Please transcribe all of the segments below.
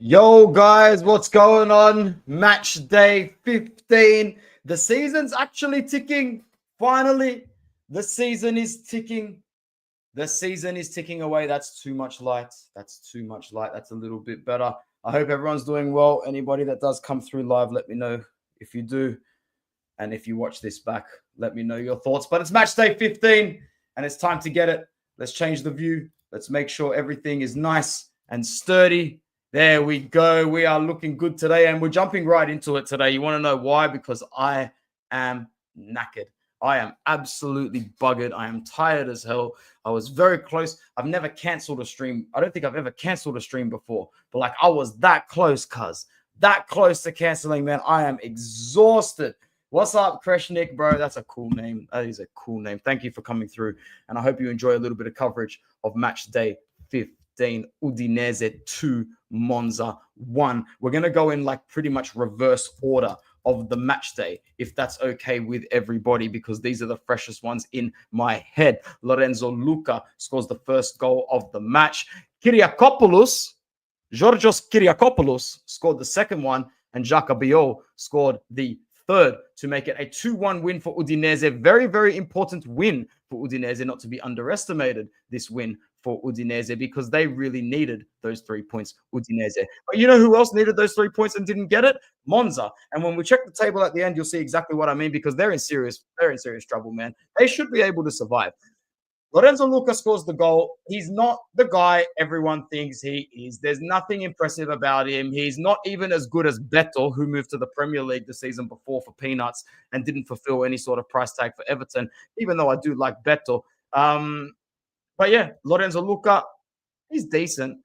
Yo, guys, what's going on? Match day 15. The season's actually ticking. Finally, the season is ticking. The season is ticking away. That's too much light. That's too much light. That's a little bit better. I hope everyone's doing well. Anybody that does come through live, let me know if you do. And if you watch this back, let me know your thoughts. But it's match day 15, and it's time to get it. Let's change the view. Let's make sure everything is nice and sturdy. There we go. We are looking good today, and we're jumping right into it today. You want to know why? Because I am knackered. I am absolutely buggered. I am tired as hell. I was very close. I've never canceled a stream. I don't think I've ever canceled a stream before, but like I was that close, cuz. That close to canceling, man. I am exhausted. What's up, Kreshnik, bro? That's a cool name. That is a cool name. Thank you for coming through, and I hope you enjoy a little bit of coverage of match day 15. Udinese 2, Monza 1. We're going to go in like pretty much reverse order of the match day, if that's okay with everybody, because these are the freshest ones in my head. Lorenzo Luca scores the first goal of the match. Georgios Kyriakopoulos scored the second one, and Xhaka Biol scored the third to make it a 2-1 win for Udinese. Very, very important win for Udinese, not to be underestimated, this win for Udinese, because they really needed those 3 points, Udinese. But you know who else needed those 3 points and didn't get it? Monza. And when we check the table at the end, you'll see exactly what I mean, because they're in serious trouble, man. They should be able to survive. Lorenzo Luca scores the goal. He's not the guy everyone thinks he is. There's nothing impressive about him. He's not even as good as Bello, who moved to the Premier League the season before for peanuts and didn't fulfill any sort of price tag for Everton, even though I do like Bello. But yeah, Lorenzo Luca, he's decent,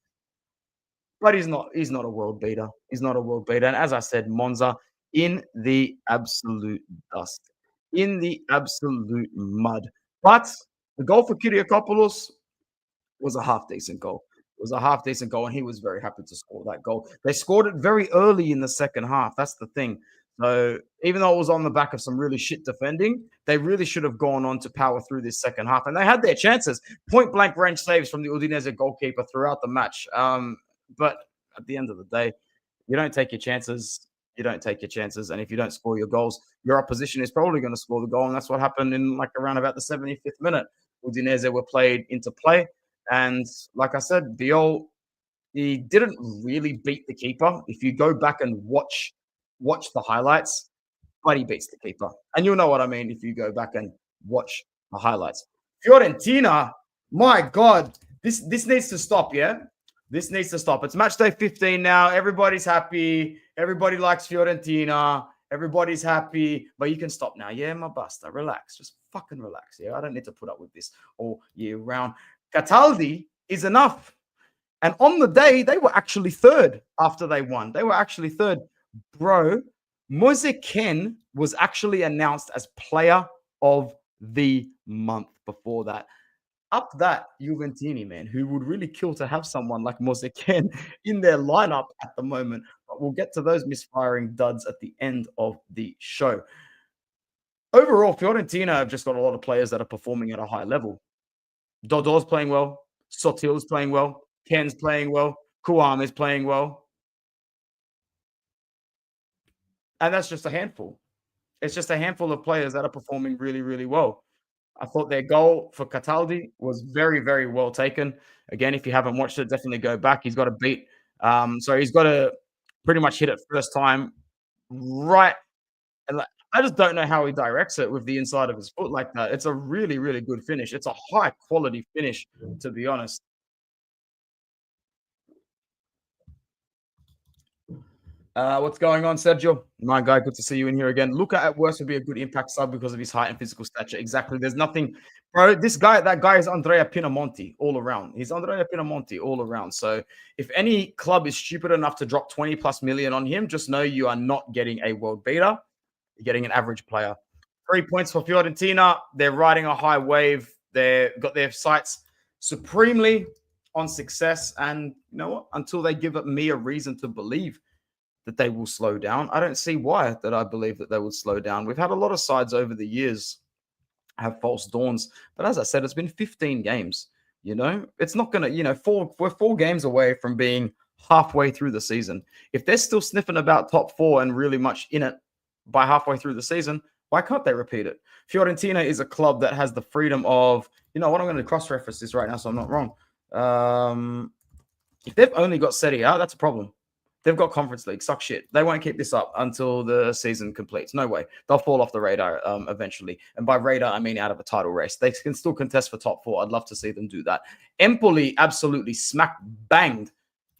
but he's not a world beater. He's not a world beater. And as I said, Monza in the absolute dust, in the absolute mud. But the goal for Kyriakopoulos was a half-decent goal. It was a half-decent goal, and he was very happy to score that goal. They scored it very early in the second half. That's the thing. So even though it was on the back of some really shit defending, they really should have gone on to power through this second half. And they had their chances. Point-blank range saves from the Udinese goalkeeper throughout the match. But at the end of the day, you don't take your chances. You don't take your chances. And if you don't score your goals, your opposition is probably going to score the goal. And that's what happened in like around about the 75th minute. Udinese were played into play. And like I said, Biol, he didn't really beat the keeper. If you go back and watch the highlights, but he beats the keeper. And you'll know what I mean if you go back and watch the highlights. Fiorentina, my God, this needs to stop, yeah? This needs to stop. It's match day 15 now. Everybody's happy. Everybody likes Fiorentina. Everybody's happy. But you can stop now. Yeah, my basta. Relax. Just fucking relax. Yeah, I don't need to put up with this all year round. Cataldi is enough. And on the day, they were actually third after they won. They were actually third. Bro, Moise Kean was actually announced as player of the month before that. Up that Juventini, man, who would really kill to have someone like Moise Kean in their lineup at the moment. But we'll get to those misfiring duds at the end of the show. Overall, Fiorentina have just got a lot of players that are performing at a high level. Dodor's playing well. Sotil's playing well. Ken's playing well. Kuam is playing well. And that's just a handful. It's just a handful of players that are performing really, really well. I thought their goal for Cataldi was very, very well taken. Again, if you haven't watched it, definitely go back. He's got to beat. So he's got to pretty much hit it first time right. And I just don't know how he directs it with the inside of his foot like that. It's a really, really good finish. It's a high quality finish, to be honest. What's going on, Sergio? My guy, good to see you in here again. Luca at worst would be a good impact sub because of his height and physical stature. Exactly. There's nothing, bro. That guy is Andrea Pinamonti all around. He's Andrea Pinamonti all around. So if any club is stupid enough to drop 20 plus million on him, just know you are not getting a world beater. You're getting an average player. 3 points for Fiorentina. They're riding a high wave. They've got their sights supremely on success. And you know what? Until they give me a reason to believe that they will slow down, I don't see why that I believe that they would slow down. We've had a lot of sides over the years have false dawns, but as I said, it's been 15 games. You know, it's not going to, we're 4 games away from being halfway through the season. If they're still sniffing about top four and really much in it by halfway through the season, why can't they repeat it? Fiorentina is a club that has the freedom of, you know what, I'm going to cross-reference this right now so I'm not wrong. If they've only got Serie A, that's a problem. They've got Conference League. Suck shit. They won't keep this up until the season completes. No way. They'll fall off the radar eventually. And by radar, I mean out of a title race. They can still contest for top four. I'd love to see them do that. Empoli absolutely smack banged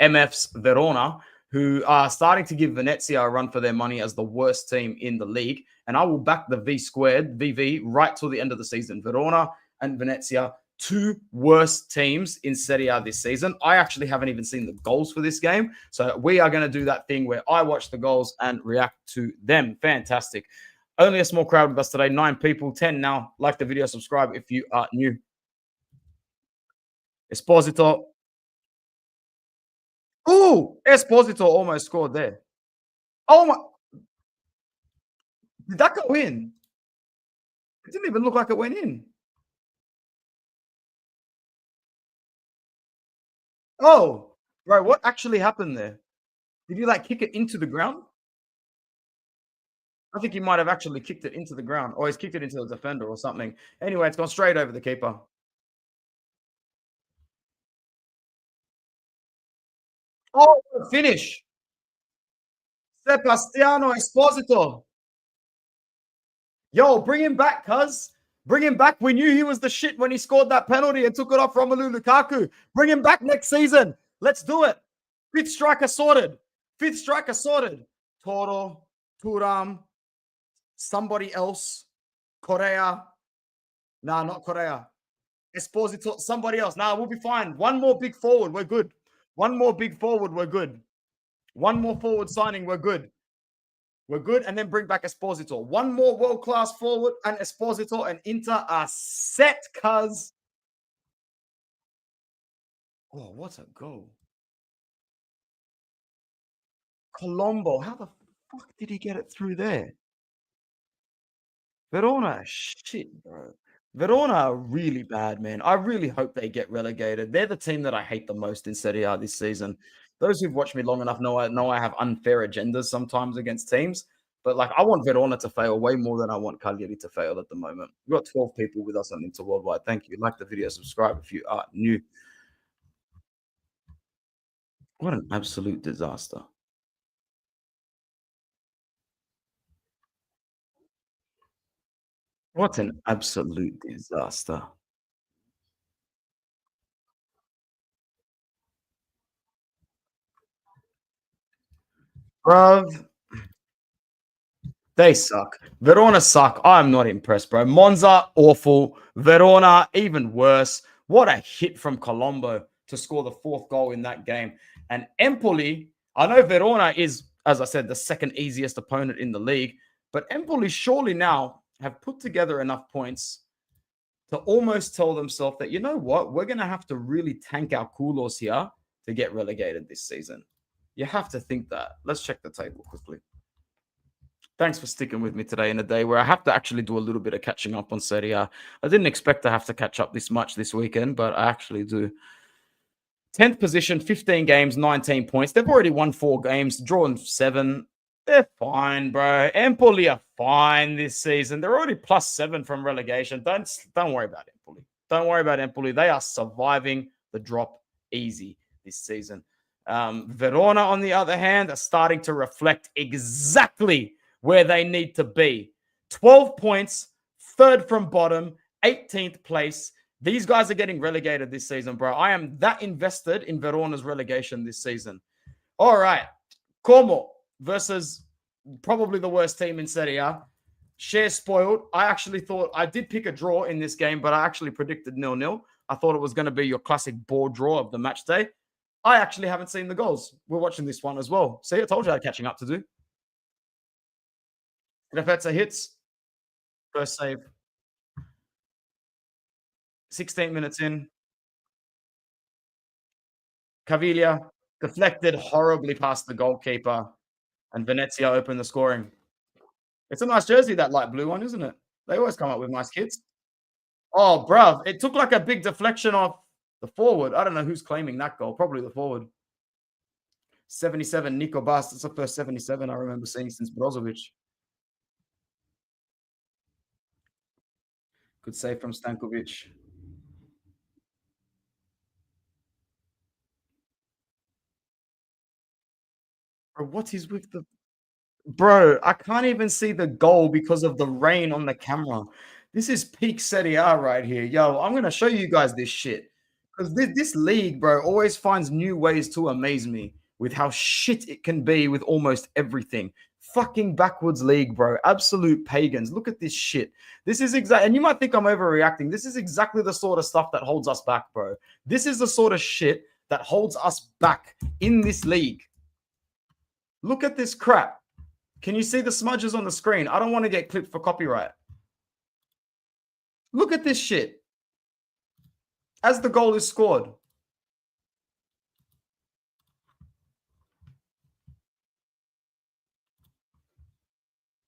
MF's Verona, who are starting to give Venezia a run for their money as the worst team in the league. And I will back the V squared, VV, right till the end of the season. Verona and Venezia, two worst teams in Serie A this season. I actually haven't even seen the goals for this game. So we are going to do that thing where I watch the goals and react to them. Fantastic. Only a small crowd with us today. 9 people, 10 now. Like the video, subscribe if you are new. Esposito. Oh, Esposito almost scored there. Oh my. Did that go in? It didn't even look like it went in. Oh, bro, what actually happened there? Did you like kick it into the ground? I think he might have actually kicked it into the ground, or he's kicked it into the defender or something. Anyway, it's gone straight over the keeper. Oh, finish. Sebastiano Esposito. Yo, bring him back, cuz. Bring him back. We knew he was the shit when he scored that penalty and took it off Romelu Lukaku. Bring him back next season. Let's do it. Fifth striker sorted. Fifth striker sorted. Toro, Turam, somebody else. Correa. Nah, not Correa. Esposito, somebody else. Nah, we'll be fine. One more big forward. We're good. One more big forward. We're good. One more forward signing. We're good. We're good. And then bring back Esposito. One more world-class forward and Esposito and Inter are set, cuz. Oh, what a goal. Colombo. How the fuck did he get it through there? Verona, shit, bro. Verona are really bad, man. I really hope they get relegated. They're the team that I hate the most in Serie A this season. Those who've watched me long enough know I have unfair agendas sometimes against teams. But like, I want Verona to fail way more than I want Cagliari to fail at the moment. We've got 12 people with us on Inter Worldwide. Thank you. Like the video, subscribe if you are new. What an absolute disaster. What an absolute disaster. Bruv, they suck. Verona suck. I'm not impressed, bro. Monza, awful. Verona, even worse. What a hit from Colombo to score the 4th goal in that game. And Empoli, I know Verona is, as I said, the second easiest opponent in the league, but Empoli surely now have put together enough points to almost tell themselves that, you know what, we're going to have to really tank our kulos here to get relegated this season. You have to think that. Let's check the table quickly. Thanks for sticking with me today in a day where I have to actually do a little bit of catching up on Serie A. I didn't expect to have to catch up this much this weekend, but I actually do. 10th position, 15 games, 19 points. They've already won 4 games, drawn 7. They're fine, bro. Empoli are fine this season. They're already +7 from relegation. Don't worry about Empoli. Don't worry about Empoli. They are surviving the drop easy this season. Verona, on the other hand, are starting to reflect exactly where they need to be. 12 points, 3rd from bottom, 18th place. These guys are getting relegated this season, bro. I am that invested in Verona's relegation this season. All right. Como versus probably the worst team in Serie A. Share spoiled. I actually thought I did pick a draw in this game, but I actually predicted 0-0. I thought it was going to be your classic board draw of the match day. I actually haven't seen the goals. We're watching this one as well. See, I told you I had catching up to do. Grafezza hits. First save. 16 minutes in. Caviglia deflected horribly past the goalkeeper, and Venezia opened the scoring. It's a nice jersey, that light blue one, isn't it? They always come up with nice kits. Oh, bruv, it took like a big deflection off the forward. I don't know who's claiming that goal. Probably the forward. 77, Nico Bast. That's the first 77 I remember seeing since Brozovic. Good save from Stankovic. Bro, what is with the bro? I can't even see the goal because of the rain on the camera. This is peak Serie A right here. Yo, I'm gonna show you guys this shit. Because this league, bro, always finds new ways to amaze me with how shit it can be with almost everything. Fucking backwards league, bro. Absolute pagans. Look at this shit. This is exactly, and you might think I'm overreacting. This is exactly the sort of stuff that holds us back, bro. This is the sort of shit that holds us back in this league. Look at this crap. Can you see the smudges on the screen? I don't want to get clipped for copyright. Look at this shit. As the goal is scored.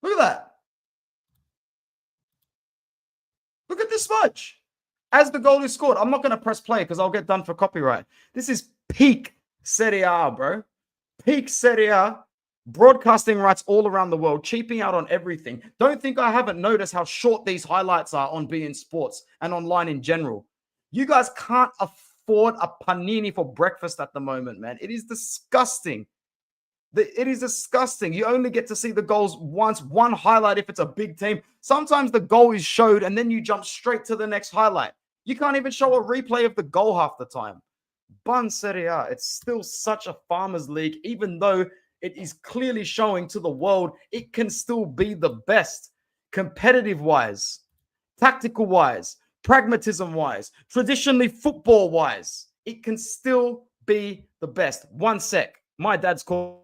Look at that. Look at this smudge. As the goal is scored. I'm not going to press play because I'll get done for copyright. This is peak Serie A, bro. Peak Serie A. Broadcasting rights all around the world, cheaping out on everything. Don't think I haven't noticed how short these highlights are on beIN Sports and online in general. You guys can't afford a panini for breakfast at the moment, man. It is disgusting. It is disgusting. You only get to see the goals once, one highlight if it's a big team. Sometimes the goal is showed and then you jump straight to the next highlight. You can't even show a replay of the goal half the time. Bun Serie A, it's still such a farmers league, even though it is clearly showing to the world it can still be the best competitive wise, tactical wise, pragmatism wise, traditionally football wise. It can still be the best. One sec. My dad's called.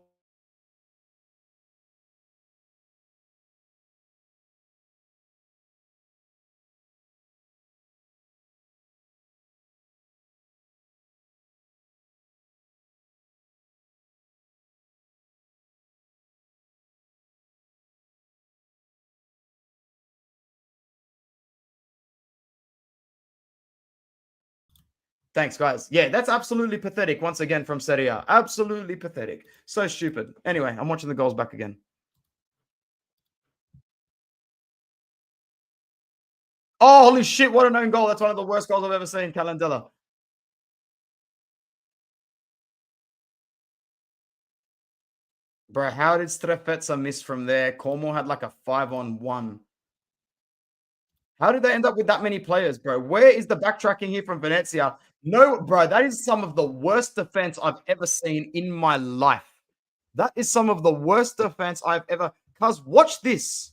Thanks, guys. Yeah, that's absolutely pathetic. Once again from Serie A. Absolutely pathetic. So stupid. Anyway, I'm watching the goals back again. Oh, holy shit. What an own goal. That's one of the worst goals I've ever seen, Calendella. Bro, how did Strefezza miss from there? Cornwall had like a 5-on-1. How did they end up with that many players, bro? Where is the backtracking here from Venezia? No, bro, that is some of the worst defense I've ever seen in my life. That is some of the worst defense I've ever. Cuz, watch this.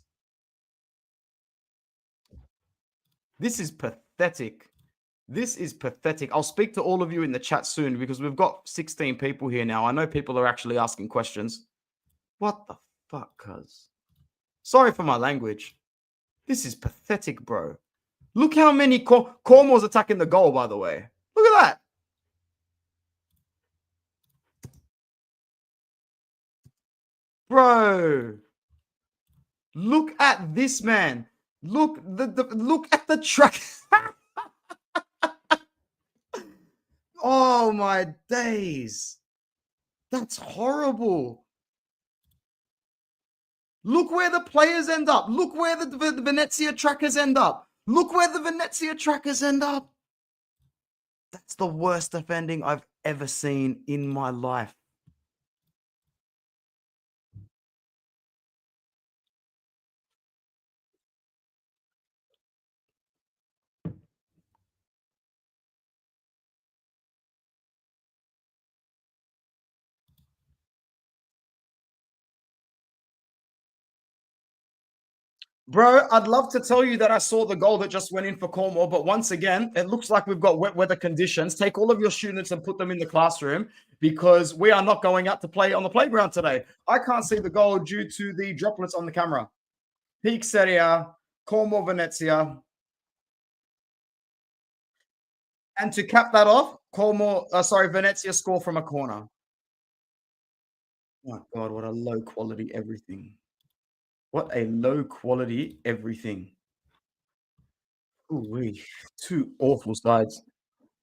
This is pathetic. This is pathetic. I'll speak to all of you in the chat soon because we've got 16 people here now. I know people are actually asking questions. What the fuck, cuz? Sorry for my language. This is pathetic, bro. Look how many Cornwall's attacking the goal, by the way. Look at that. Bro. Look at this, man. Look look at the track. Oh my days. That's horrible. Look where the players end up. Look where the Venezia trackers end up. Look where the Venezia trackers end up. That's the worst defending I've ever seen in my life. Bro, I'd love to tell you that I saw the goal that just went in for Cornwall, but once again, it looks like we've got wet weather conditions. Take all of your students and put them in the classroom because we are not going out to play on the playground today. I can't see the goal due to the droplets on the camera. Peak Serie A, Cornwall, Venezia. And to cap that off, Venezia score from a corner. Oh my God, what a low quality everything. What a low quality everything. Ooh, two awful sides.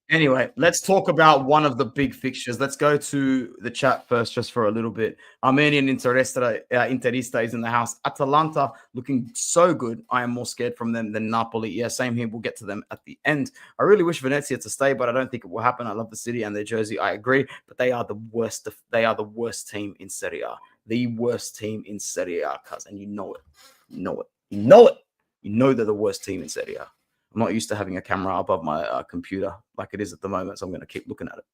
Anyway, let's talk about one of the big fixtures. Let's go to the chat first, just for a little bit. Armenian Interista is in the house. Atalanta looking so good. I am more scared from them than Napoli. Yeah, same here. We'll get to them at the end. I really wish Venezia to stay, but I don't think it will happen. I love the city and their jersey. I agree, but they are the worst. They are the worst team in Serie A. The worst team in Serie A, cousin. You know it. You know it. You know it. You know they're the worst team in Serie A. I'm not used to having a camera above my computer like it is at the moment, so I'm going to keep looking at it.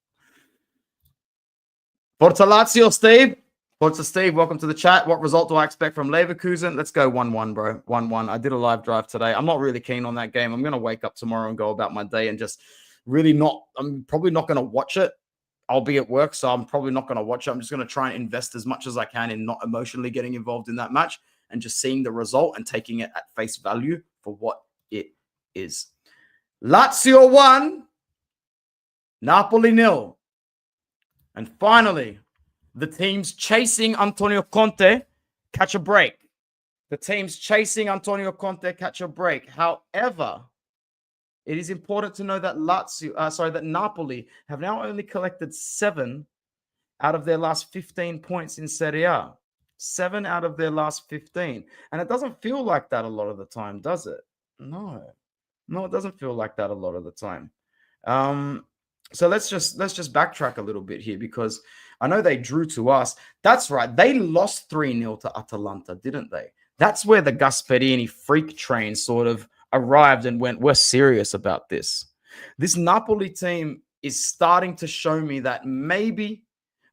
Forza Lazio, Steve. Forza Steve, welcome to the chat. What result do I expect from Leverkusen? Let's go 1-1, bro. 1-1. I did a live drive today. I'm not really keen on that game. I'm going to wake up tomorrow and go about my day and just really not – I'm probably not going to watch it. I'll be at work, so I'm probably not going to watch it. I'm just going to try and invest as much as I can in not emotionally getting involved in that match and just seeing the result and taking it at face value for what it is. Lazio 1, Napoli 0. And finally, the teams chasing Antonio Conte catch a break. The teams chasing Antonio Conte catch a break. However, it is important to know that that Napoli have now only collected 7 out of their last 15 points in Serie A. 7 out of their last 15. And it doesn't feel like that a lot of the time, does it? No, it doesn't feel like that a lot of the time. So let's just backtrack a little bit here, because I know they drew to us. That's right. They lost 3-0 to Atalanta, didn't they? That's where the Gasperini freak train sort of arrived and went, we're serious about this. This Napoli team is starting to show me that maybe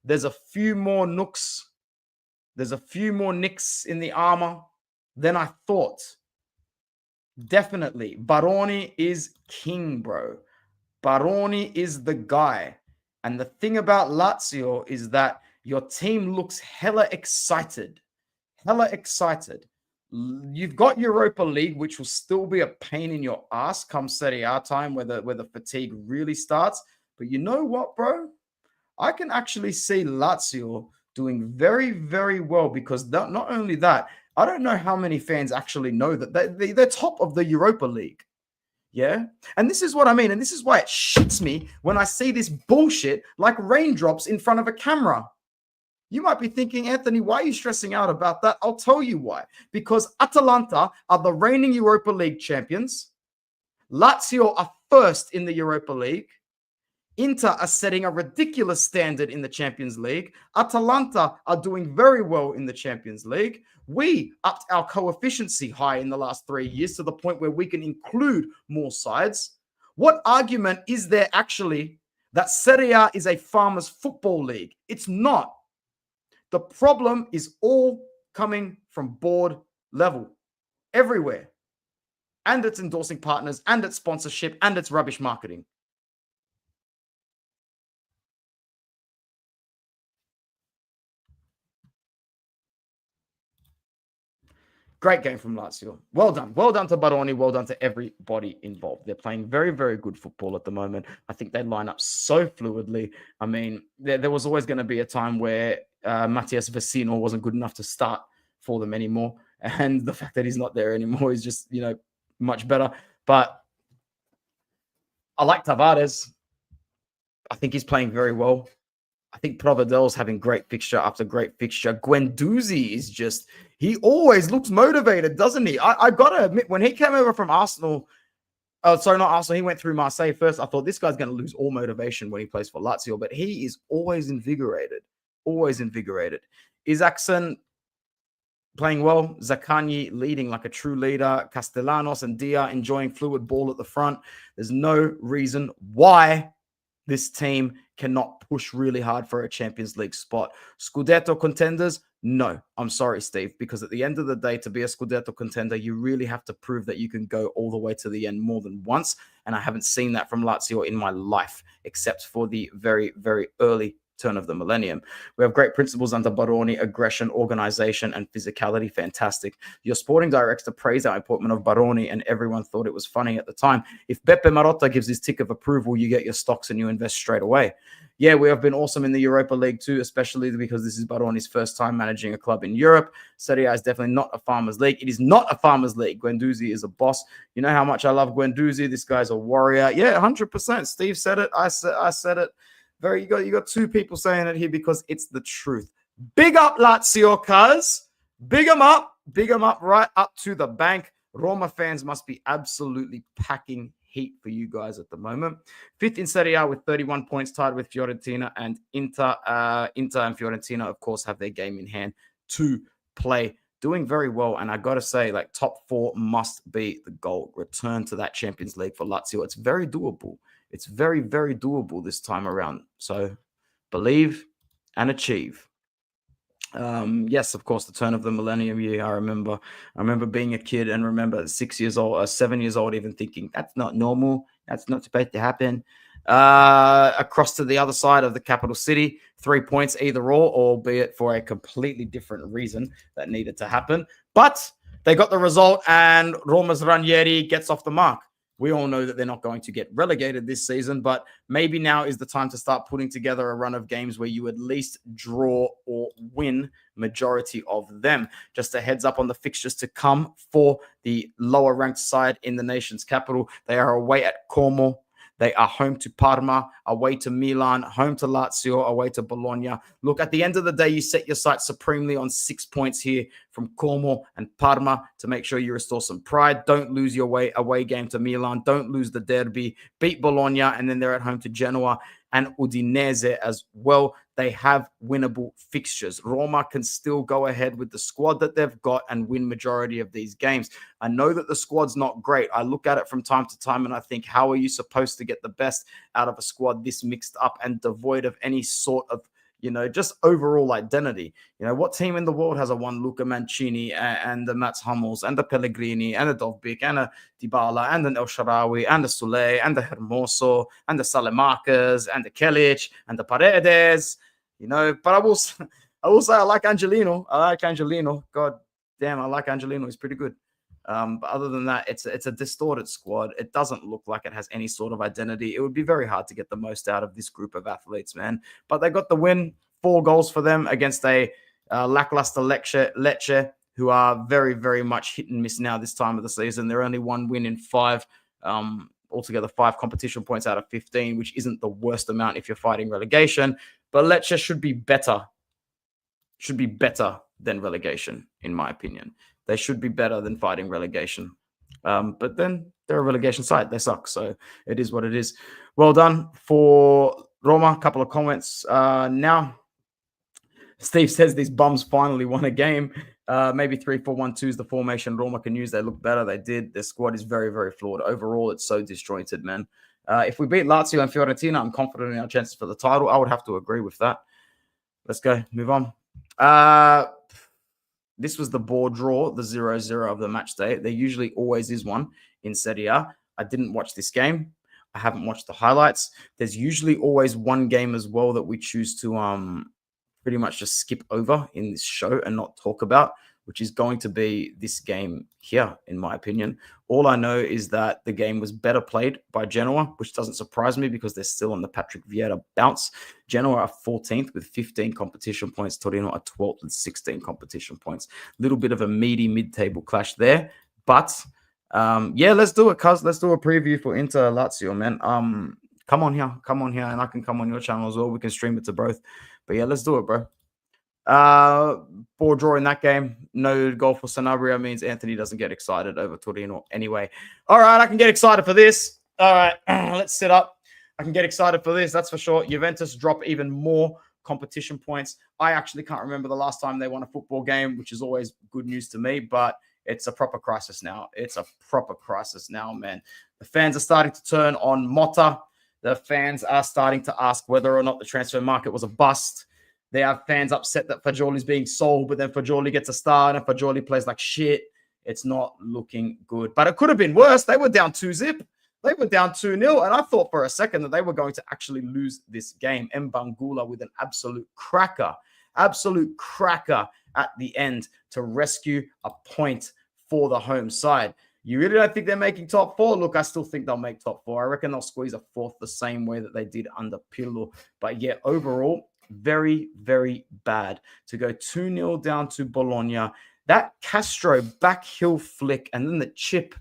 there's a few more nooks. There's a few more nicks in the armor than I thought. Definitely. Baroni is king, bro. Baroni is the guy. And the thing about Lazio is that your team looks hella excited. Hella excited. You've got Europa League, which will still be a pain in your ass come Serie A time, where the fatigue really starts. But you know what, bro? I can actually see Lazio doing very, very well, because not only that, I don't know how many fans actually know that they're top of the Europa League. Yeah. And this is what I mean. And this is why it shits me when I see this bullshit like raindrops in front of a camera. You might be thinking, Anthony, why are you stressing out about that? I'll tell you why. Because Atalanta are the reigning Europa League champions. Lazio are first in the Europa League. Inter are setting a ridiculous standard in the Champions League. Atalanta are doing very well in the Champions League. We upped our coefficiency high in the last 3 years to the point where we can include more sides. What argument is there actually that Serie A is a farmers' football league? It's not. The problem is all coming from board level, everywhere. And it's endorsing partners, and it's sponsorship, and it's rubbish marketing. Great game from Lazio. Well done. Well done to Baroni. Well done to everybody involved. They're playing very, very good football at the moment. I think they line up so fluidly. I mean, there was always going to be a time where Matthias Vecino wasn't good enough to start for them anymore. And the fact that he's not there anymore is just, much better. But I like Tavares. I think he's playing very well. I think Provedel's having great fixture after great fixture. Guendouzi is just, he always looks motivated, doesn't he? I got to admit, when he came over from Arsenal, not Arsenal, he went through Marseille first. I thought this guy's going to lose all motivation when he plays for Lazio, but he is always invigorated. Always invigorated. Isaacson playing well. Zaccagni leading like a true leader. Castellanos and Dia enjoying fluid ball at the front. There's no reason why this team cannot push really hard for a Champions League spot. Scudetto contenders? No. I'm sorry, Steve, because at the end of the day, to be a Scudetto contender, you really have to prove that you can go all the way to the end more than once. And I haven't seen that from Lazio in my life, except for the very, very early turn of the millennium. We have great principles under Baroni: aggression, organization, and physicality. Fantastic. Your sporting director praised our appointment of Baroni, and everyone thought it was funny at the time. If Beppe Marotta gives his tick of approval, you get your stocks and you invest straight away. Yeah, we have been awesome in the Europa League too, especially because this is Baroni's first time managing a club in Europe. Serie A is definitely not a farmers' league. It is not a farmers' league. Guendouzi is a boss. You know how much I love Guendouzi. This guy's a warrior. Yeah, 100%. Steve said it. I said it. You got two people saying it here because it's the truth. Big up Lazio, cuz. Big them up right up to the bank. Roma fans must be absolutely packing heat for you guys at the moment. Fifth in Serie A with 31 points, tied with Fiorentina and Inter. Inter and Fiorentina, of course, have their game in hand to play. Doing very well, and I got to say, like, top four must be the goal. Return to that Champions League for Lazio. It's very doable. It's very, very doable this time around. So believe and achieve. Yes, of course, the turn of the millennium year. I remember being a kid and remember 7 years old, even thinking that's not normal. That's not supposed to happen. Across to the other side of the capital city, 3 points either or, albeit for a completely different reason that needed to happen. But they got the result, and Roma's Ranieri gets off the mark. We all know that they're not going to get relegated this season, but maybe now is the time to start putting together a run of games where you at least draw or win majority of them. Just a heads up on the fixtures to come for the lower ranked side in the nation's capital. They are away at Como. They are home to Parma, away to Milan, home to Lazio, away to Bologna. Look, at the end of the day, you set your sights supremely on 6 points here from Como and Parma to make sure you restore some pride. Don't lose your away game to Milan. Don't lose the derby. Beat Bologna, and then they're at home to Genoa and Udinese as well. They have winnable fixtures. Roma can still go ahead with the squad that they've got and win majority of these games. I know that the squad's not great. I look at it from time to time and I think, how are you supposed to get the best out of a squad this mixed up and devoid of any sort of, just overall identity? What team in the world has a one Luca Mancini and the Mats Hummels and the Pellegrini and the Dovbyk and the Dybala and the El Shaarawy and the Soulé and the Hermoso and the Salemakas and the Kelic and the Paredes? But I will say I like Angelino. God damn, I like Angelino. He's pretty good. But other than that, it's a distorted squad. It doesn't look like it has any sort of identity. It would be very hard to get the most out of this group of athletes, man. But they got the win. 4 goals for them against a lackluster Lecce, who are very, very much hit and miss now this time of the season. They're only 1 win in 5. Altogether 5 competition points out of 15, which isn't the worst amount if you're fighting relegation. But Lecce should be better. Should be better than relegation, in my opinion. They should be better than fighting relegation. But then they're a relegation side. They suck. So it is what it is. Well done for Roma. A couple of comments now. Steve says these bums finally won a game. Maybe 3-4-1-2 is the formation Roma can use. They look better. They did. Their squad is very, very flawed. Overall, it's so disjointed, man. If we beat Lazio and Fiorentina, I'm confident in our chances for the title. I would have to agree with that. Let's go. Move on. This was the board draw, the 0-0 of the match day. There usually always is one in Serie A. I didn't watch this game. I haven't watched the highlights. There's usually always one game as well that we choose to pretty much just skip over in this show and not talk about, which is going to be this game here, in my opinion. All I know is that the game was better played by Genoa, which doesn't surprise me because they're still on the Patrick Vieira bounce. Genoa are 14th with 15 competition points. Torino are 12th with 16 competition points. Little bit of a meaty mid-table clash there. But, yeah, let's do it, cuz. Let's do a preview for Inter Lazio, man. Come on here, and I can come on your channel as well. We can stream it to both. But, yeah, let's do it, bro. Board draw in that game. No goal for Sanabria means Anthony doesn't get excited over Torino anyway. All right, I can get excited for this. All right, let's sit up. I can get excited for this, that's for sure. Juventus drop even more competition points. I actually can't remember the last time they won a football game, which is always good news to me, but it's a proper crisis now. It's a proper crisis now, man. The fans are starting to turn on Motta. The fans are starting to ask whether or not the transfer market was a bust. They have fans upset that Fagioli's being sold, but then Fagioli gets a start and Fagioli plays like shit. It's not looking good. But it could have been worse. They were down 2-0. They were down 2-0, and I thought for a second that they were going to actually lose this game. Mbangula with an absolute cracker at the end to rescue a point for the home side. You really don't think they're making top four? Look, I still think they'll make top four. I reckon they'll squeeze a fourth the same way that they did under Pirlo. But yeah, overall, very, very bad to go 2-0 down to Bologna. That Castro back heel flick and then the chip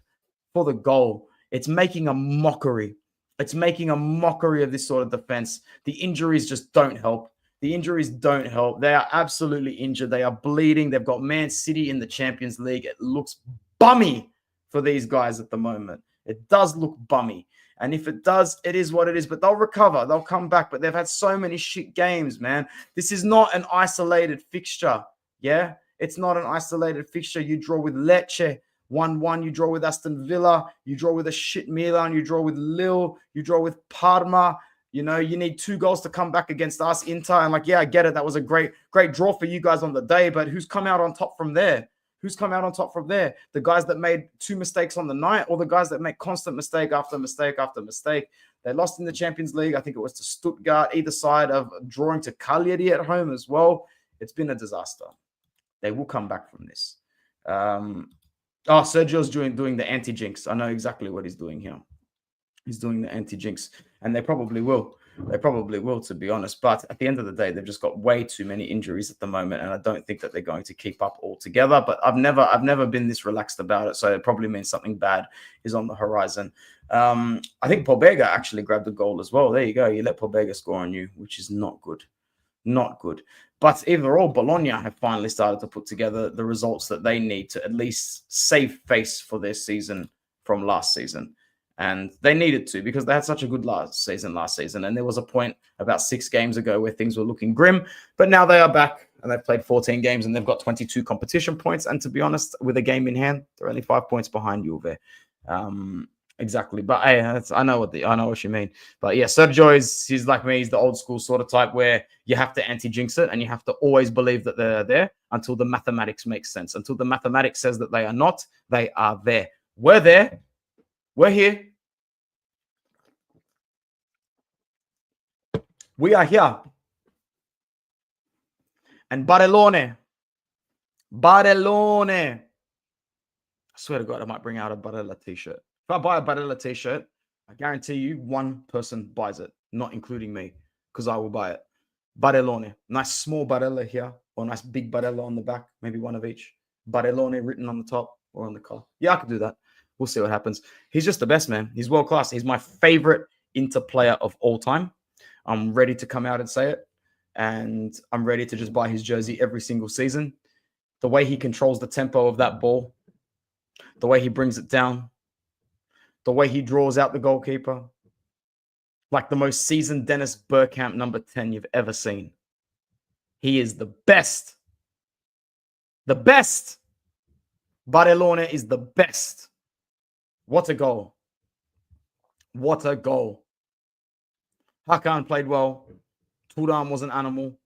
for the goal. It's making a mockery. It's making a mockery of this sort of defense. The injuries just don't help. The injuries don't help. They are absolutely injured. They are bleeding. They've got Man City in the Champions League. It looks bummy for these guys at the moment. It does look bummy. And if it does, it is what it is. But they'll recover. They'll come back. But they've had so many shit games, man. This is not an isolated fixture. Yeah? It's not an isolated fixture. You draw with Lecce 1-1. You draw with Aston Villa. You draw with a shit Milan. You draw with Lille. You draw with Parma. You know, you need 2 goals to come back against us, Inter. And like, yeah, I get it. That was a great draw for you guys on the day. But who's come out on top from there? Who's come out on top from there? The guys that made 2 mistakes on the night, or the guys that make constant mistake after mistake after mistake? They lost in the Champions League. I think it was to Stuttgart, either side of drawing to Cagliari at home as well. It's been a disaster. They will come back from this. Sergio's doing the anti-jinx. I know exactly what he's doing here. He's doing the anti-jinx, and they probably will. They probably will, to be honest. But at the end of the day, they've just got way too many injuries at the moment, and I don't think that they're going to keep up altogether. But I've never been this relaxed about it, so it probably means something bad is on the horizon. I think Pobega actually grabbed the goal as well. There you go. You let Pobega score on you, which is not good. Not good. But overall, Bologna have finally started to put together the results that they need to at least save face for their season from last season. And they needed to, because they had such a good last season. And there was a point about 6 games ago where things were looking grim. But now they are back, and they've played 14 games, and they've got 22 competition points. And to be honest, with a game in hand, they're only 5 points behind Juve. Exactly. But hey, I know what you mean. But yeah, Sergio he's like me. He's the old school sort of type where you have to anti-jinx it, and you have to always believe that they're there until the mathematics makes sense. Until the mathematics says that they are not, they are there. We're there. We're here. We are here. And Barellone. I swear to God, I might bring out a Barella t-shirt. If I buy a Barella t-shirt, I guarantee you 1 person buys it, not including me, because I will buy it. Barellone. Nice small Barella here, or nice big Barella on the back, maybe 1 of each. Barellone written on the top or on the car. Yeah, I could do that. We'll see what happens. He's just the best, man. He's world class. He's my favorite Inter player of all time. I'm ready to come out and say it. And I'm ready to just buy his jersey every single season. The way he controls the tempo of that ball, the way he brings it down, the way he draws out the goalkeeper, like the most seasoned Dennis Bergkamp number 10 you've ever seen. He is the best. The best. Barellone is the best. What a goal. What a goal. Hakan played well. Turan was an animal.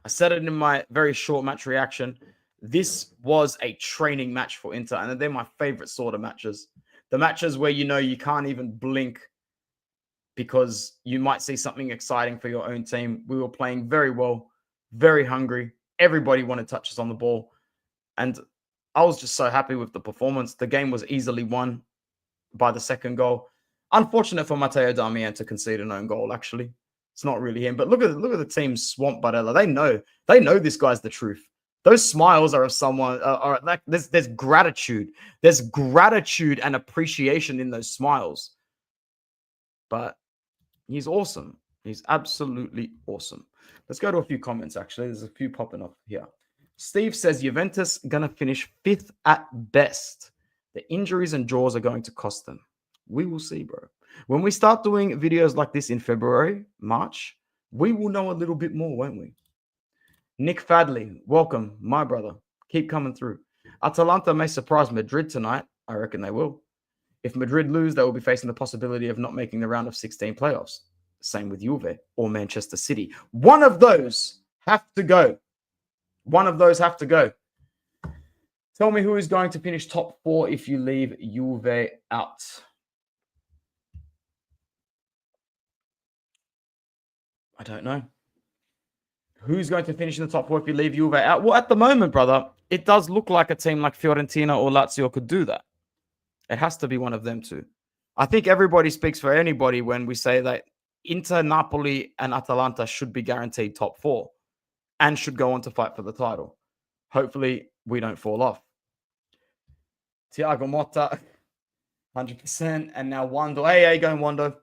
I said it in my very short match reaction. This was a training match for Inter, and they're my favorite sort of matches. The matches where you can't even blink because you might see something exciting for your own team. We were playing very well, very hungry. Everybody wanted touches on the ball. And I was just so happy with the performance. The game was easily won by the second goal. Unfortunate for Matteo Darmian to concede an own goal, actually. It's not really him. But look at the team swamp Barella. They know this guy's the truth. Those smiles are of someone, are like there's gratitude. There's gratitude and appreciation in those smiles. But he's awesome. He's absolutely awesome. Let's go to a few comments, actually. There's a few popping up here. Steve says, Juventus going to finish 5th at best. The injuries and draws are going to cost them. We will see, bro. When we start doing videos like this in February, March, we will know a little bit more, won't we? Nick Fadley, welcome, my brother. Keep coming through. Atalanta may surprise Madrid tonight. I reckon they will. If Madrid lose, they will be facing the possibility of not making the round of 16 playoffs. Same with Juve or Manchester City. One of those have to go. One of those have to go. Tell me who is going to finish top 4 if you leave Juve out. I don't know. Who's going to finish in the top four if you leave Juve out? Well, at the moment, brother, it does look like a team like Fiorentina or Lazio could do that. It has to be one of them two. I think everybody speaks for anybody when we say that Inter, Napoli, and Atalanta should be guaranteed top four and should go on to fight for the title. Hopefully, we don't fall off. Thiago Motta, 100%. And now Wando. Hey, how you going, Wando?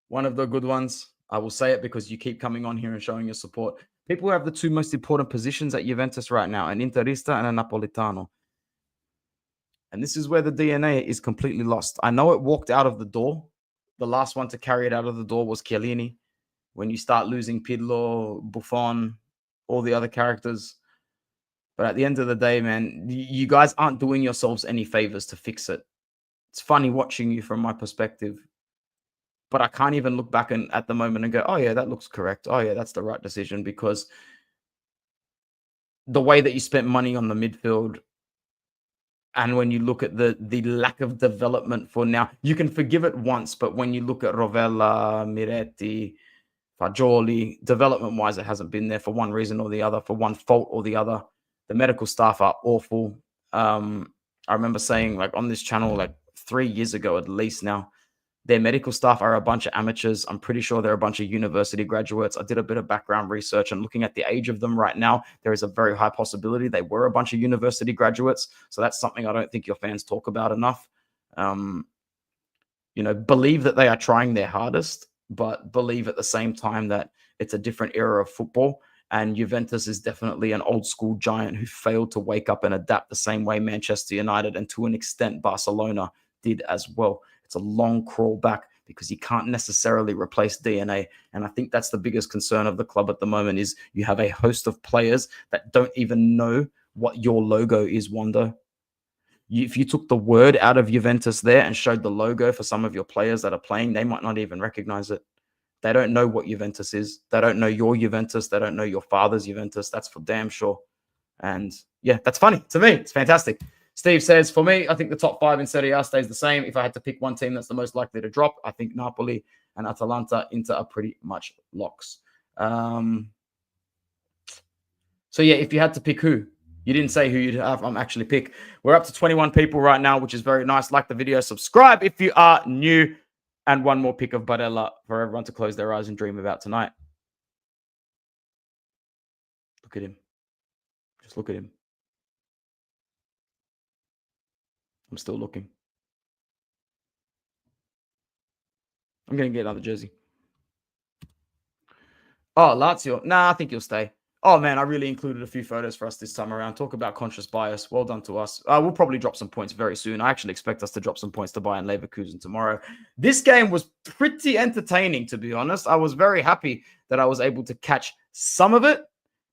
One of the good ones. I will say it because you keep coming on here and showing your support. People who have the two most important positions at Juventus right now, an Interista and a Napolitano. And this is where the DNA is completely lost. I know it walked out of the door. The last one to carry it out of the door was Chiellini. When you start losing Pirlo, Buffon, all the other characters. But at the end of the day, man, you guys aren't doing yourselves any favors to fix it. It's funny watching you from my perspective. But I can't even look back at the moment and go, oh, yeah, that looks correct. Oh, yeah, that's the right decision. Because the way that you spent money on the midfield, and when you look at the lack of development for now, you can forgive it once. But when you look at Rovella, Miretti, Fagioli, development-wise, it hasn't been there for one reason or the other, for one fault or the other. The medical staff are awful. I remember saying, like, on this channel, like 3 years ago at least now, their medical staff are a bunch of amateurs. I'm pretty sure they're a bunch of university graduates. I did a bit of background research and looking at the age of them right now, there is a very high possibility they were a bunch of university graduates. So that's something I don't think your fans talk about enough. Believe that they are trying their hardest, but believe at the same time that it's a different era of football. And Juventus is definitely an old school giant who failed to wake up and adapt the same way Manchester United and to an extent Barcelona did as well. It's a long crawl back because you can't necessarily replace DNA. And I think that's the biggest concern of the club at the moment is you have a host of players that don't even know what your logo is, Wando. If you took the word out of Juventus there and showed the logo for some of your players that are playing, they might not even recognize it. They don't know what Juventus is. They don't know your Juventus. They don't know your father's Juventus. That's for damn sure. And yeah, that's funny to me. It's fantastic. Steve says, for me, I think the top five in Serie A stays the same. If I had to pick one team that's the most likely to drop, I think Napoli and Atalanta, Inter are pretty much locks. So yeah, if you had to pick who, you didn't say who you'd have actually pick. We're up to 21 people right now, which is very nice. Like the video, subscribe if you are new. And one more pick of Barella for everyone to close their eyes and dream about tonight. Look at him. Just look at him. I'm still looking. I'm going to get another jersey. Oh, Lazio. Nah, I think he'll stay. Oh, man, I really included a few photos for us this time around. Talk about conscious bias. Well done to us. We'll probably drop some points very soon. I actually expect us to drop some points to Bayern Leverkusen tomorrow. This game was pretty entertaining, to be honest. I was very happy that I was able to catch some of it,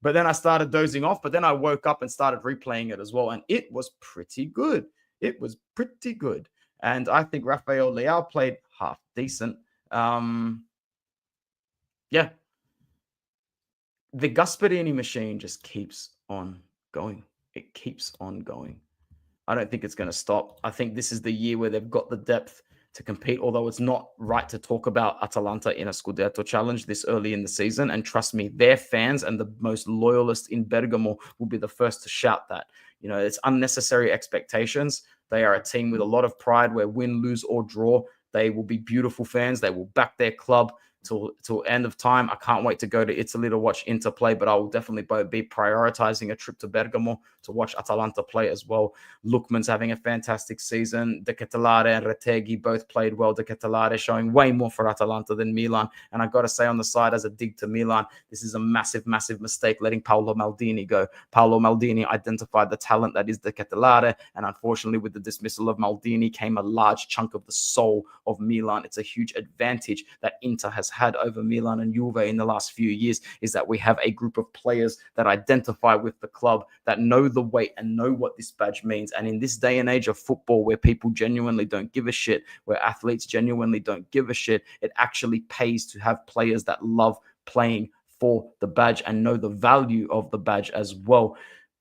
but then I started dozing off. But then I woke up and started replaying it as well, and it was pretty good. It was pretty good. And I think Rafael Leao played half decent. Yeah. The Gasperini machine just keeps on going. It keeps on going. I don't think it's going to stop. I think this is the year where they've got the depth to compete, although it's not right to talk about Atalanta in a Scudetto challenge this early in the season. And trust me, their fans and the most loyalists in Bergamo will be the first to shout that. You know, it's unnecessary expectations. They are a team with a lot of pride where win, lose, or draw, they will be beautiful fans. They will back their club till end of time. I can't wait to go to Italy to watch Inter play, but I will definitely be prioritizing a trip to Bergamo to watch Atalanta play as well. Lookman's having a fantastic season. De Ketelare and Retegui both played well. De Ketelare showing way more for Atalanta than Milan. And I've got to say on the side, as a dig to Milan, this is a massive, massive mistake letting Paolo Maldini go. Paolo Maldini identified the talent that is De Ketelare, and unfortunately with the dismissal of Maldini came a large chunk of the soul of Milan. It's a huge advantage that Inter has had over Milan and Juve in the last few years, is that we have a group of players that identify with the club, that know the weight and know what this badge means. And in this day and age of football where people genuinely don't give a shit, where athletes genuinely don't give a shit, it actually pays to have players that love playing for the badge and know the value of the badge as well.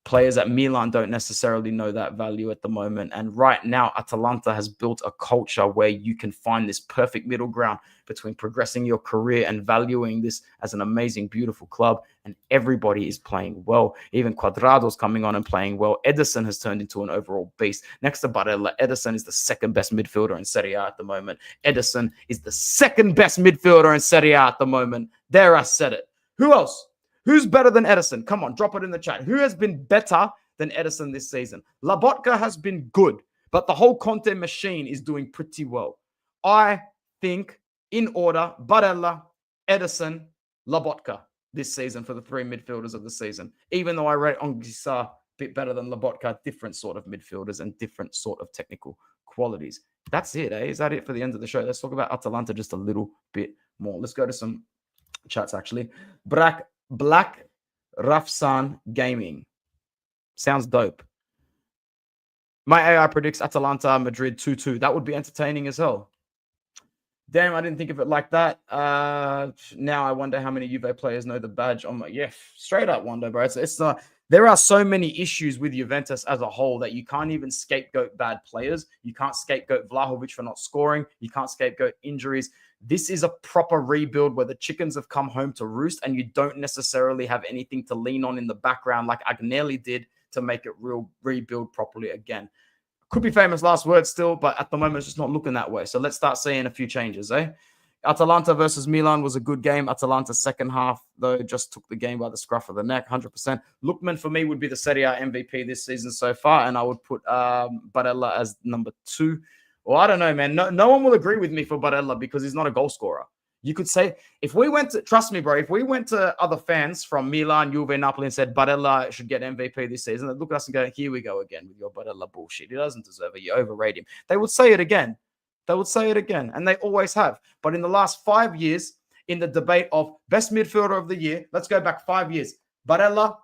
Players at Milan don't necessarily know that value at the moment. And right now, Atalanta has built a culture where you can find this perfect middle ground between progressing your career and valuing this as an amazing, beautiful club. And everybody is playing well. Even Cuadrado's coming on and playing well. Ederson has turned into an overall beast. Next to Barella, Ederson is the second best midfielder in Serie A at the moment. Ederson is the second best midfielder in Serie A at the moment. There, I said it. Who else? Who's better than Ederson? Come on, drop it in the chat. Who has been better than Ederson this season? Lobotka has been good, but the whole Conte machine is doing pretty well. I think, in order, Barella, Ederson, Lobotka this season for the three midfielders of the season. Even though I rate Anguissa a bit better than Lobotka, different sort of midfielders and different sort of technical qualities. That's it, eh? Is that it for the end of the show? Let's talk about Atalanta just a little bit more. Let's go to some chats, actually. Black Rafsan Gaming. Sounds dope. My AI predicts Atalanta Madrid 2-2. That would be entertaining as hell. Damn, I didn't think of it like that. Now I wonder how many Juve players know the badge. Yeah, straight up wonder, bro. There are so many issues with Juventus as a whole that you can't even scapegoat bad players. You can't scapegoat Vlahovic for not scoring. You can't scapegoat injuries. This is a proper rebuild where the chickens have come home to roost and you don't necessarily have anything to lean on in the background like Agnelli did to make it rebuild properly again. Could be famous last words still, but at the moment it's just not looking that way. So let's start seeing a few changes, eh? Atalanta versus Milan was a good game. Atalanta's second half, though, just took the game by the scruff of the neck, 100%. Lookman, for me, would be the Serie A MVP this season so far, and I would put Barella as number 2. Well, I don't know, man. No one will agree with me for Barella because he's not a goal scorer. You could say, if we went to, trust me, bro, if we went to other fans from Milan, Juve, Napoli and said Barella should get MVP this season, they'd look at us and go, here we go again with your Barella bullshit. He doesn't deserve it. You overrate him. They would say it again. They would say it again, and they always have. But in the last 5 years, in the debate of best midfielder of the year, let's go back 5 years. Barella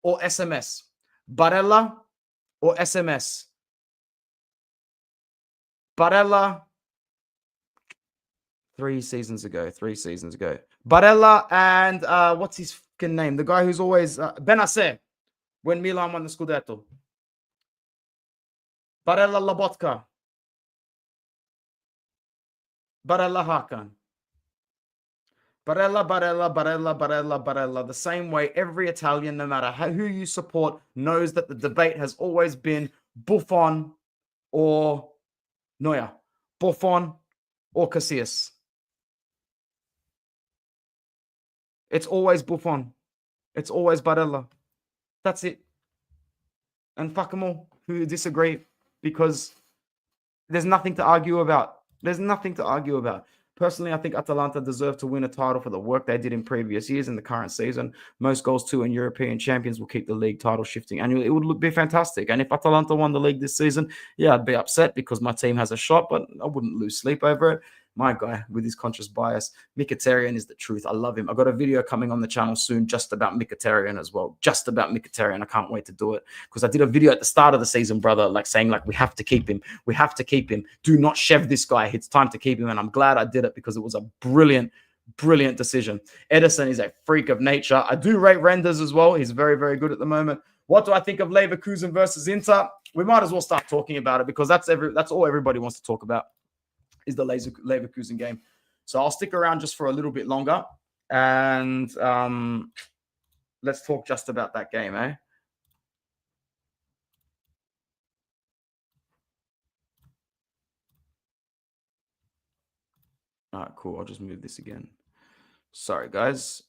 or SMS? Barella or SMS? Barella 3 seasons ago. Barella and what's his fucking name? The guy who's always Benacer when Milan won the Scudetto. Barella Lobotka. Barella Hakan. Barella. The same way every Italian, no matter who you support, knows that the debate has always been Buffon or Neuer. Buffon or Casillas. It's always Buffon. It's always Barella. That's it. And fuck them all who disagree because there's nothing to argue about. Personally, I think Atalanta deserve to win a title for the work they did in previous years in the current season. Most goals to and European champions will keep the league title shifting annually. It would be fantastic. And if Atalanta won the league this season, yeah, I'd be upset because my team has a shot, but I wouldn't lose sleep over it. My guy with his conscious bias, Mkhitaryan is the truth. I love him. I've got a video coming on the channel soon just about Mkhitaryan as well. Just about Mkhitaryan. I can't wait to do it because I did a video at the start of the season, brother, like saying like we have to keep him. We have to keep him. Do not shev this guy. It's time to keep him. And I'm glad I did it because it was a brilliant decision. Ederson is a freak of nature. I do rate Renders as well. He's very, very good at the moment. What do I think of Leverkusen versus Inter? We might as well start talking about it because that's all everybody wants to talk about. Is the Leverkusen game. So I'll stick around just for a little bit longer and let's talk just about that game, eh? All right, cool. I'll just move this again. Sorry, guys.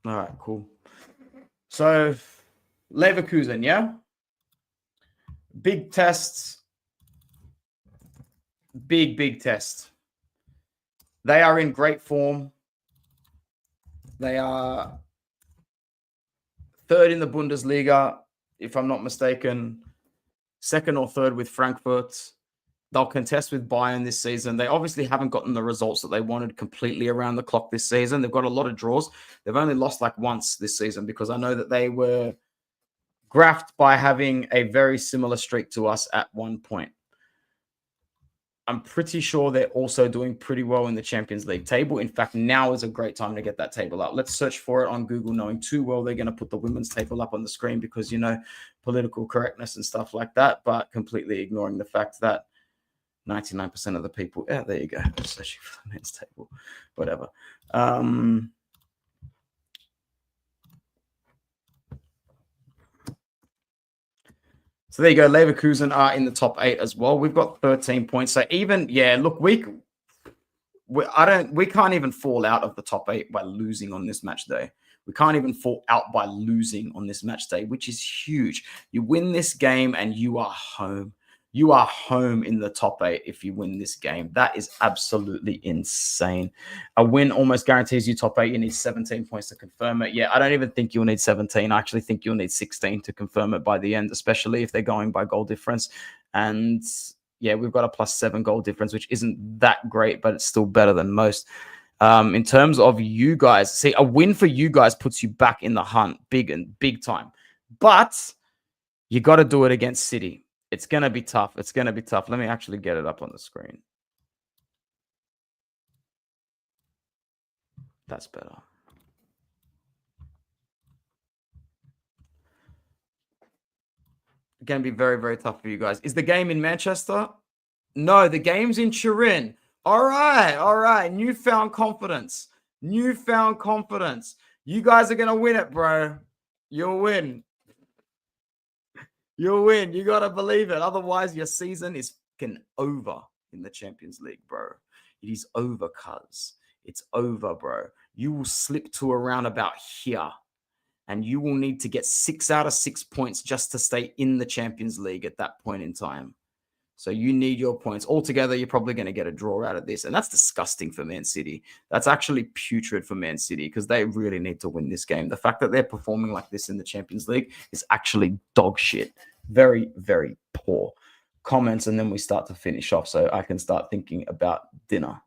All right, cool. So, Leverkusen, yeah? Big tests. Big test. They are in great form. They are third in the Bundesliga, if I'm not mistaken. Second or third with Frankfurt. They'll contest with Bayern this season. They obviously haven't gotten the results that they wanted completely around the clock this season. They've got a lot of draws. They've only lost like once this season because I know that they were graphed by having a very similar streak to us at one point. I'm pretty sure they're also doing pretty well in the Champions League table. In fact, now is a great time to get that table up. Let's search for it on Google, knowing too well they're going to put the women's table up on the screen because, political correctness and stuff like that, but completely ignoring the fact that 99% of the people, yeah, there you go. Searching for the men's table, whatever. So there you go. Leverkusen are in the top 8 as well. We've got 13 points. So even, look, we can't even fall out of the top 8 by losing on this match day. We can't even fall out by losing on this match day, which is huge. You win this game and you are home. You are home in the top 8 if you win this game. That is absolutely insane. A win almost guarantees you top 8. You need 17 points to confirm it. Yeah, I don't even think you'll need 17. I actually think you'll need 16 to confirm it by the end, especially if they're going by goal difference. And yeah, we've got a +7 goal difference, which isn't that great, but it's still better than most. In terms of you guys, see, a win for you guys puts you back in the hunt big time. But you got to do it against City. It's going to be tough. It's going to be tough. Let me actually get it up on the screen. That's better. Going to be very, very tough for you guys. Is the game in Manchester? No, the game's in Turin. All right. Newfound confidence. You guys are going to win it, bro. You'll win. You'll win. You got to believe it. Otherwise, your season is fucking over in the Champions League, bro. It is over, cuz. It's over, bro. You will slip to around about here, and you will need to get 6 out of 6 points just to stay in the Champions League at that point in time. So you need your points. Altogether, you're probably going to get a draw out of this. And that's disgusting for Man City. That's actually putrid for Man City because they really need to win this game. The fact that they're performing like this in the Champions League is actually dog shit. Very, very poor. Comments, and then we start to finish off so I can start thinking about dinner.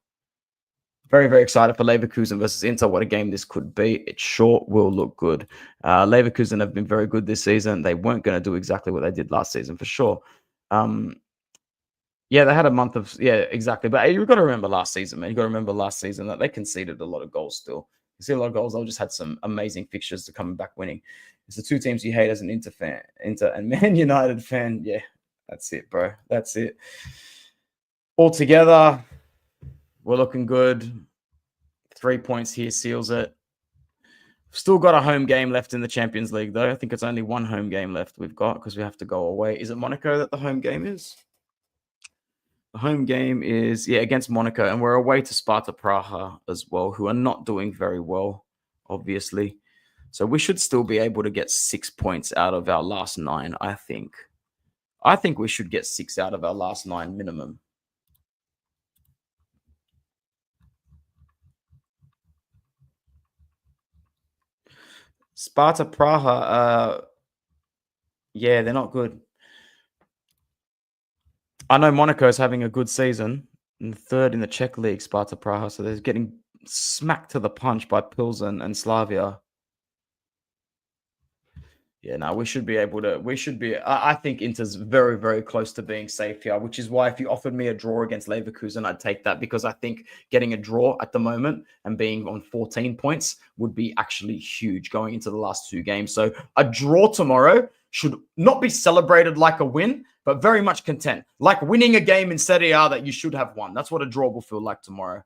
Very, very excited for Leverkusen versus Inter. What a game this could be. It sure will look good. Leverkusen have been very good this season. They weren't going to do exactly what they did last season for sure. Yeah, they had a month of, exactly. But you've got to remember last season, man. You've got to remember last season that they conceded a lot of goals still. You see a lot of goals. They just had some amazing fixtures to come back winning. It's the two teams you hate as an Inter and Man United fan. Yeah, that's it, bro. That's it. Altogether, we're looking good. 3 points here seals it. Still got a home game left in the Champions League, though. I think it's only one home game left we've got because we have to go away. Is it Monaco that the home game is? The home game is, against Monaco, and we're away to Sparta Praha as well, who are not doing very well, obviously. So we should still be able to get 6 points out of our last 9, I think. I think we should get 6 out of our last 9 minimum. Sparta Praha, they're not good. I know Monaco is having a good season, and 3rd in the Czech League, Sparta Praha. So they're getting smacked to the punch by Pilsen and Slavia. Yeah, no, we should be able to. I think Inter's very, very close to being safe here, which is why if you offered me a draw against Leverkusen, I'd take that because I think getting a draw at the moment and being on 14 points would be actually huge going into the last 2 games. So a draw tomorrow should not be celebrated like a win, but very much content. Like winning a game in Serie A that you should have won. That's what a draw will feel like tomorrow.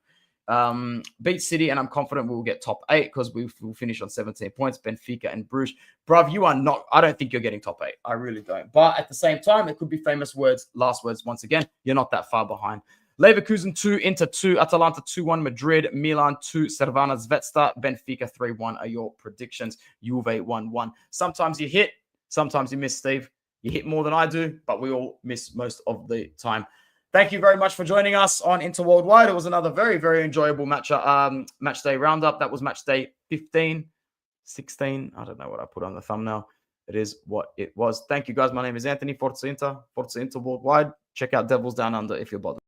Beat City, and I'm confident we will get top 8 because we will finish on 17 points. Benfica and Bruges. Bruv, you are not, I don't think you're getting top 8. I really don't. But at the same time, it could be famous words, last words once again. You're not that far behind. Leverkusen 2, Inter 2, Atalanta 2-1, Madrid, Milan 2, Cervana Zvezda, Benfica 3-1 are your predictions. Juve 1-1. Sometimes you hit, sometimes you miss, Steve. You hit more than I do, but we all miss most of the time. Thank you very much for joining us on Inter Worldwide. It was another very, very enjoyable match day roundup. That was match day 15, 16. I don't know what I put on the thumbnail. It is what it was. Thank you, guys. My name is Anthony. Forza Inter Worldwide. Check out Devils Down Under if you're bothered.